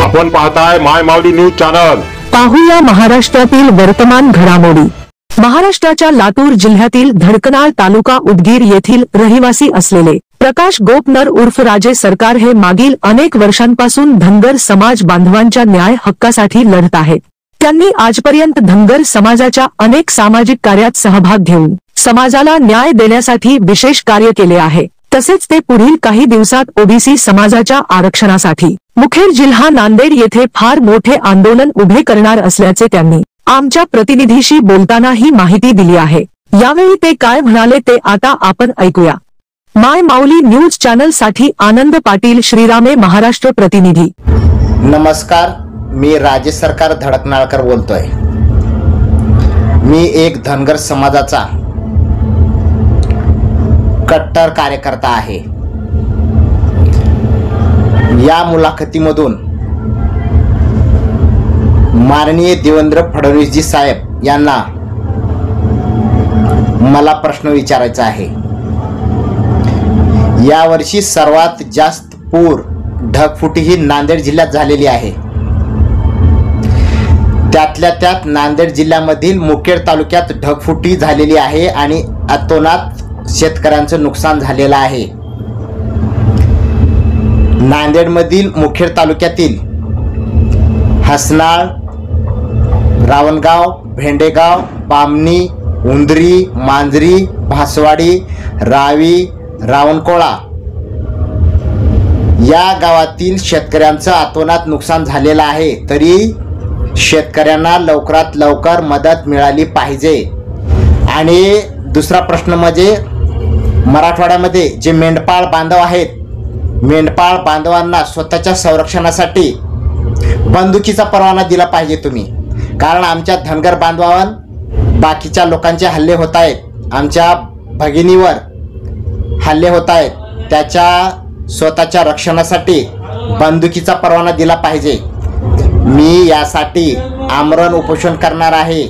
आपण पाहताय माय माऊली news channel. पाहूया महाराष्ट्रातील वर्तमान घडामोडी। महाराष्ट्राच्या लातूर जिल्ह्यातील धडकनाळ तालुका उदगीर येथील रहिवासी असलेले प्रकाश गोपनर उर्फ राजे सरकार हे मागील अनेक वर्षांपासून धनगर समाज बांधवांच्या न्याय हक्कासाठी लढत आहेत। त्यांनी आजपर्यंत धनगर समाजाच्या अनेक सामाजिक कार्यात सहभाग घेऊन समाजाला न्याय देण्यासाठी विशेष कार्य केले आहे। तसेच ते पुढील काही दिवसात ओबीसी समाजाच्या आरक्षणासाठी मुखेड जिल्हा नांदेड येथे फार मोठे आंदोलन उभे करणार असल्याचे त्यांनी आमच्या प्रतिनिधीशी बोलताना ही माहिती दिली आहे। यावेळी ते काय म्हणाले ते आता आपण ऐकूया। माय माऊली न्यूज चॅनल साठी आनंद पाटील, श्रीरामे, महाराष्ट्र प्रतिनिधी। नमस्कार, मी राजे सरकार धडकनाळकर बोलतोय। मी एक धनगर समाजाचा कट्टर कार्यकर्ता आहे। या मुलाखतीमधून माननीय देवेंद्र फडणवीसजी साहेब यांना मला प्रश्न विचारायचा आहे। यावर्षी सर्वात जास्त पूर ढगफुटी ही नांदेड जिल्ह्यात झालेली आहे। त्यातल्या त्यात नांदेड जिल्ह्यामधील मुखेड तालुक्यात ढगफुटी झालेली आहे आणि अतोनात शेतकऱ्यांचं नुकसान झालेलं आहे। नांदेडमधील मुखेड तालुक्यातील हसनाळ, रावणगाव, भेंडेगाव, बामणी, उंदरी, मांजरी, भासवाडी, रावी, रावणकोळा या गावातील शेतकऱ्यांचं अतोनात नुकसान झालेलं आहे। तरी शेतकऱ्यांना लवकरात लवकर मदत मिळाली पाहिजे। आणि दुसरा प्रश्न म्हणजे मराठवाड्यामध्ये जे मेंढपाळ बांधव आहेत, मेंढपाळ बांधवांना स्वतःच्या संरक्षणासाठी बंदुकीचा परवाना दिला पाहिजे तुम्ही। कारण आमच्या धनगर बांधवांवर बाकीच्या लोकांचे हल्ले होत आहेत, आमच्या भगिनीवर हल्ले होत आहेत, त्याच्या स्वतःच्या रक्षणासाठी बंदुकीचा परवाना दिला पाहिजे। मी यासाठी आमरण उपोषण करणार आहे।